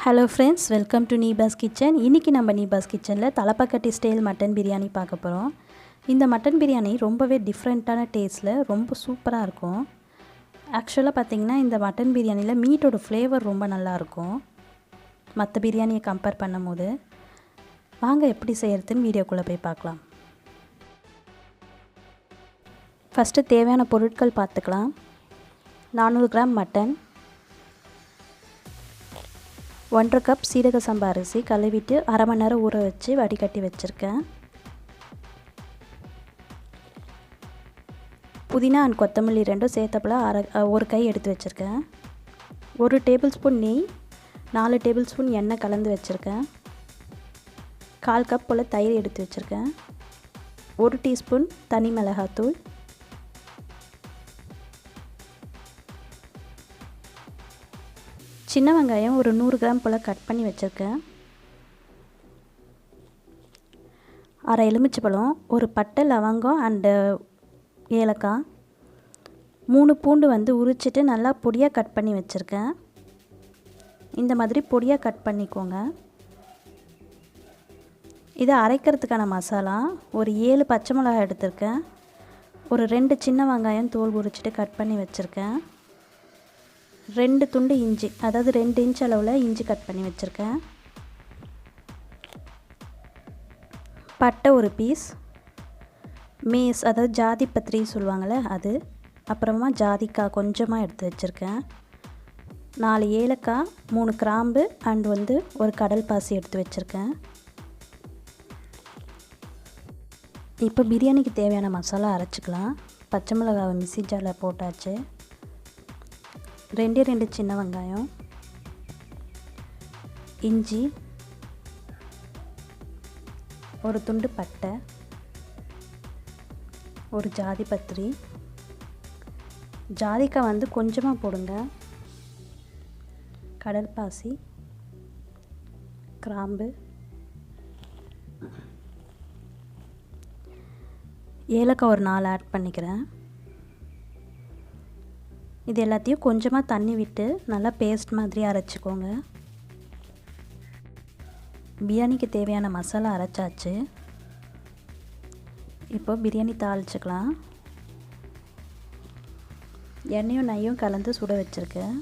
Hello friends, welcome to Neepa's kitchen. இன்றைக்கி நம்ம நீபாஸ் கிச்சனில் தலப்பாக்கட்டி ஸ்டைல் மட்டன் பிரியாணி பார்க்க போகிறோம். இந்த மட்டன் பிரியாணி ரொம்பவே டிஃப்ரெண்ட்டான டேஸ்ட்டில் ரொம்ப சூப்பராக இருக்கும். ஆக்சுவலாக பார்த்திங்கன்னா இந்த மட்டன் பிரியாணியில் மீட்டோட ஃப்ளேவர் ரொம்ப நல்லாயிருக்கும் மற்ற பிரியாணியை கம்பேர் பண்ணும் போது. வாங்க எப்படி செய்கிறதுன்னு வீடியோக்குள்ளே போய் பார்க்கலாம். ஃபஸ்ட்டு தேவையான பொருட்கள் பார்த்துக்கலாம். 400 கிராம் மட்டன், 1.5 கப் சீரக சம்பா அரிசி கழுவிட்டு அரை மணி நேரம் ஊற வச்சு வடிகட்டி வச்சுருக்கேன். புதினா அண்ட் கொத்தமல்லி ரெண்டும் சேர்த்தப்பல ஒரு கை எடுத்து வச்சுருக்கேன். 1 டேபிள் ஸ்பூன் நெய், 4 டேபிள் ஸ்பூன் எண்ணெய் கலந்து வச்சுருக்கேன். 1/4 கப் போல் தயிர் எடுத்து வச்சுருக்கேன். 1 டீஸ்பூன் தனி மிளகாத்தூள், சின்ன வெங்காயம் ஒரு 100 கிராம் போல் கட் பண்ணி வச்சுருக்கேன். அரை எலுமிச்சைப்பழம், ஒரு பட்டை லவங்கம் அண்டு ஏலக்காய், 3 பூண்டு உரிச்சிட்டு நல்லா பொடியாக கட் பண்ணி வச்சுருக்கேன். இந்த மாதிரி பொடியாக கட் பண்ணிக்கோங்க. இதை அரைக்கிறதுக்கான மசாலா ஒரு 7 பச்சை மிளகாய் எடுத்திருக்கேன். ஒரு 2 சின்ன வெங்காயம் தோல் உரிச்சிட்டு கட் பண்ணி வச்சுருக்கேன். 2 துண்டு இஞ்சி, அதாவது 2 இன்ச் அளவில் இஞ்சி கட் பண்ணி வச்சுருக்கேன். பட்டை ஒரு பீஸ், மேஸ் அதாவது ஜாதி பத்திரி சொல்லுவாங்கள்ல அது, அப்புறமா ஜாதிக்காய் கொஞ்சமாக எடுத்து வச்சுருக்கேன். 4 ஏலக்காய், 3 கிராம்பு அண்ட் ஒரு கடல் பாசி எடுத்து வச்சுருக்கேன். இப்போ பிரியாணிக்கு தேவையான மசாலா அரைச்சிக்கலாம். பச்சை மிளகாவை மிக்ஸி ஜாரில் போட்டாச்சு. 2 சின்ன வெங்காயம், இஞ்சி, ஒரு துண்டு பட்டை, ஒரு ஜாதி பத்திரி, ஜாதிக்காய் கொஞ்சமாக போடுங்க, கடல் பாசி, கிராம்பு, ஏலக்காய் ஒரு 4 ஆட் பண்ணிக்கிறேன். இது எல்லாத்தையும் கொஞ்சமாக தண்ணி விட்டு நல்லா பேஸ்ட் மாதிரி அரைச்சிக்கோங்க. பிரியாணிக்கு தேவையான மசாலா அரைச்சாச்சு. இப்போ பிரியாணி தாளிச்சுக்கலாம். எண்ணெயும் நெய்யும் கலந்து சுட வச்சுருக்கேன்.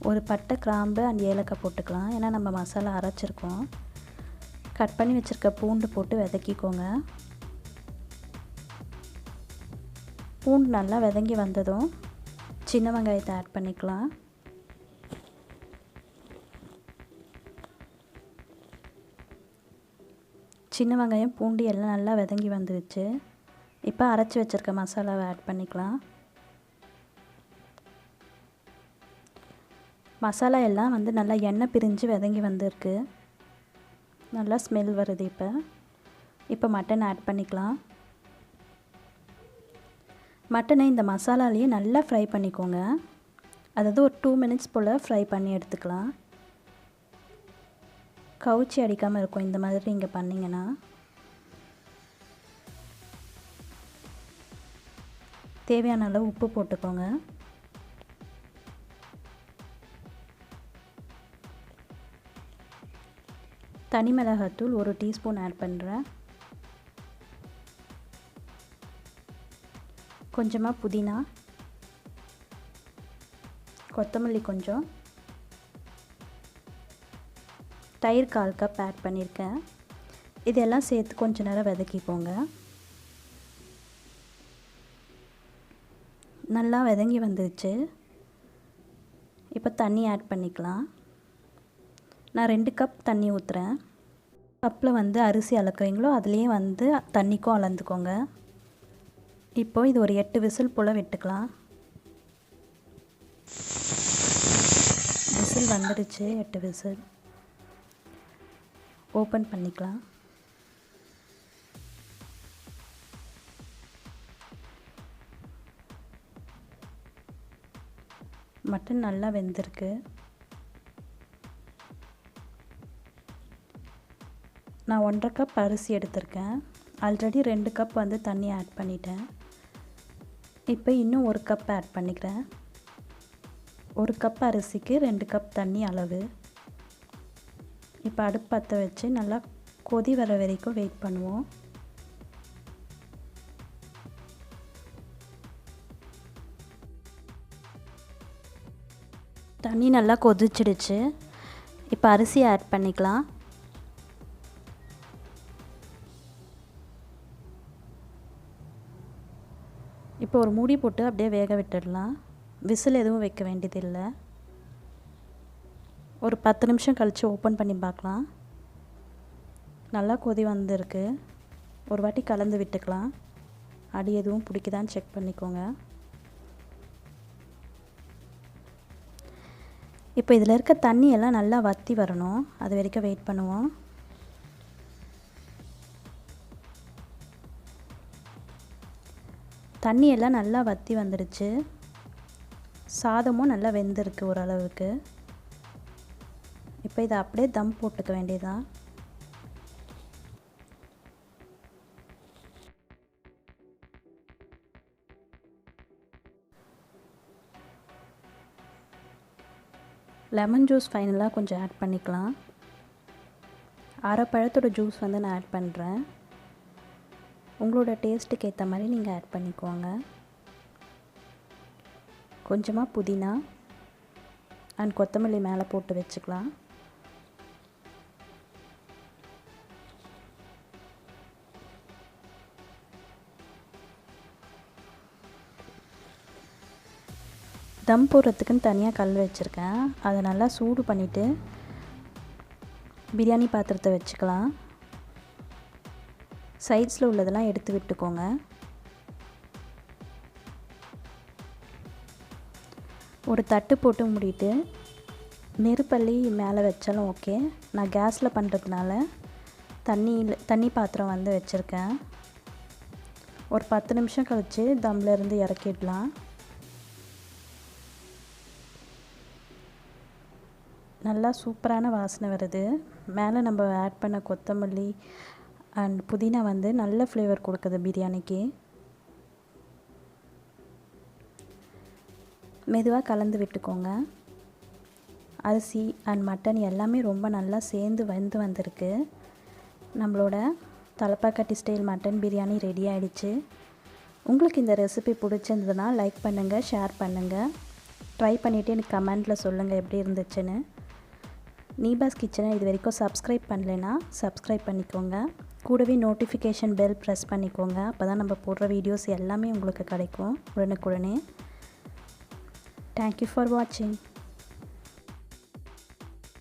ஒரு பட்டை, கிராம்பு அண்ட் ஏலக்காய் போட்டுக்கலாம், ஏன்னா நம்ம மசாலா அரைச்சிருக்கோம். கட் பண்ணி வச்சுருக்க பூண்டு போட்டு வதக்கிக்கோங்க. பூண்டு நல்லா வதங்கி வந்ததும் சின்ன வெங்காயத்தை ஆட் பண்ணிக்கலாம். சின்ன வெங்காயம் பூண்டு எல்லாம் நல்லா வதங்கி வந்துடுச்சு. இப்போ அரைச்சி வச்சுருக்க மசாலாவை ஆட் பண்ணிக்கலாம். மசாலா எல்லாம் நல்லா எண்ணெய் பிரிஞ்சு வதங்கி வந்திருக்கு. நல்லா ஸ்மெல் வருது. இப்போ மட்டன் ஆட் பண்ணிக்கலாம். மட்டனை இந்த மசாலாலேயே நல்லா ஃப்ரை பண்ணிக்கோங்க. அதாவது ஒரு 2 மினிட்ஸ் போல் ஃப்ரை பண்ணி எடுத்துக்கலாம். கவுச்சி அடிக்காமல் இருக்கும் இந்த மாதிரி நீங்கள் பண்ணிங்கன்னா. தேவையான அளவு உப்பு போட்டுக்கோங்க. தனி மிளகாத்தூள் 1 டீஸ்பூன் ஆட் பண்ணுறேன். கொஞ்சமாக புதினா, கொத்தமல்லி கொஞ்சம், தயிர் 1/4 கப் ஆட் பண்ணியிருக்கேன். இதெல்லாம் சேர்த்து கொஞ்ச நேரம் வதக்கிக்கோங்க. நல்லா வதங்கி வந்துடுச்சு. இப்போ தண்ணி ஆட் பண்ணிக்கலாம். நான் 2 கப் தண்ணி ஊற்றுறேன். கப்பில் அரிசி அளக்குறீங்களோ அதுலேயே தண்ணிக்கும் அளந்துக்கோங்க. இப்போ இது ஒரு 8 விசில் போல் விட்டுக்கலாம். விசில் வந்துடுச்சு, 8 விசில். ஓப்பன் பண்ணிக்கலாம். மட்டன் நல்லா வெந்திருக்கு. நான் 1.5 கப் அரிசி எடுத்திருக்கேன். ஆல்ரெடி 2 கப் தண்ணி ஆட் பண்ணிட்டேன். இப்போ இன்னும் 1 கப் ஆட் பண்ணிக்கிறேன். 1 கப் அரிசிக்கு 2 கப் தண்ணி அளவு. இப்போ அடுப்பு பற்ற வச்சு நல்லா கொதி வர வரைக்கும் வெயிட் பண்ணுவோம். தண்ணி நல்லா கொதிச்சிடுச்சு. இப்போ அரிசி ஆட் பண்ணிக்கலாம். இப்போ ஒரு மூடி போட்டு அப்படியே வேக விட்டுடலாம். விசில் எதுவும் வைக்க வேண்டியதில்லை. ஒரு 10 நிமிஷம் கழித்து ஓப்பன் பண்ணி பார்க்கலாம். நல்லா கொதி வந்திருக்கு. ஒரு வாட்டி கலந்து விட்டுக்கலாம். அடி எதுவும் பிடிக்குதான்னு செக் பண்ணிக்கோங்க. இப்போ இதில் இருக்க தண்ணி எல்லாம் நல்லா வற்றி வரணும். அது வரைக்கும் வெயிட் பண்ணுவோம். தண்ணி எல்லாம் நல்லா வற்றி வந்துடுச்சு. சாதமும் நல்லா வெந்திருக்கு ஓரளவுக்கு. இப்போ இதை அப்படியே தம் போட்டுக்க வேண்டியதான். லெமன் ஜூஸ் ஃபைனலாக கொஞ்சம் ஆட் பண்ணிக்கலாம். அரை பழத்தோட ஜூஸ் வந்து நான் ஆட் பண்ணுறேன். உங்களோட டேஸ்ட்டுக்கு ஏற்ற மாதிரி நீங்கள் ஆட் பண்ணிக்கோங்க. கொஞ்சமாக புதினா அண்ட் கொத்தமல்லி மேலே போட்டு வச்சுக்கலாம். தம் போடுறதுக்குன்னு தனியாக கல் வச்சுருக்கேன். அதை நல்லா சூடு பண்ணிவிட்டு பிரியாணி பாத்திரத்தை வச்சுக்கலாம். சைட்ஸில் உள்ளதெல்லாம் எடுத்து விட்டுக்கோங்க. ஒரு தட்டு போட்டு மூடிட்டு நெருப்பள்ளி மேலே வச்சாலும் ஓகே. நான் கேஸில் பண்ணுறதுனால தண்ணி பாத்திரம் வந்து வச்சுருக்கேன். ஒரு 10 நிமிஷம் கழித்து தம்லேருந்து இறக்கிடலாம். நல்லா சூப்பரான வாசனை வருது. மேலே நம்ம ஆட் பண்ண கொத்தமல்லி அண்ட் புதினா வந்து நல்ல ஃப்ளேவர் கொடுக்குது பிரியாணிக்கு. மெதுவாக கலந்து விட்டுக்கோங்க. அரிசி அண்ட் மட்டன் எல்லாமே ரொம்ப நல்லா சேர்ந்து வெந்து வந்திருக்கு. நம்மளோட Thalappakatti style mutton biryani ready ஆகிடுச்சு. உங்களுக்கு இந்த ரெசிபி பிடிச்சிருந்ததுன்னா லைக் பண்ணுங்கள், ஷேர் பண்ணுங்கள். ட்ரை பண்ணிவிட்டு எனக்கு கமெண்ட்டில் சொல்லுங்கள் எப்படி இருந்துச்சுன்னு. நீபாஸ் கிச்சனை இது வரைக்கும் சப்ஸ்கிரைப் பண்ணலைன்னா சப்ஸ்கிரைப் பண்ணிக்கோங்க. கூடவே நோட்டிஃபிகேஷன் பெல் ப்ரெஸ் பண்ணிக்கோங்க. அப்போ தான் நம்ம போடுற வீடியோஸ் எல்லாமே உங்களுக்கு கிடைக்கும் உடனுக்குடனே. தேங்க்யூ ஃபார் வாட்சிங்.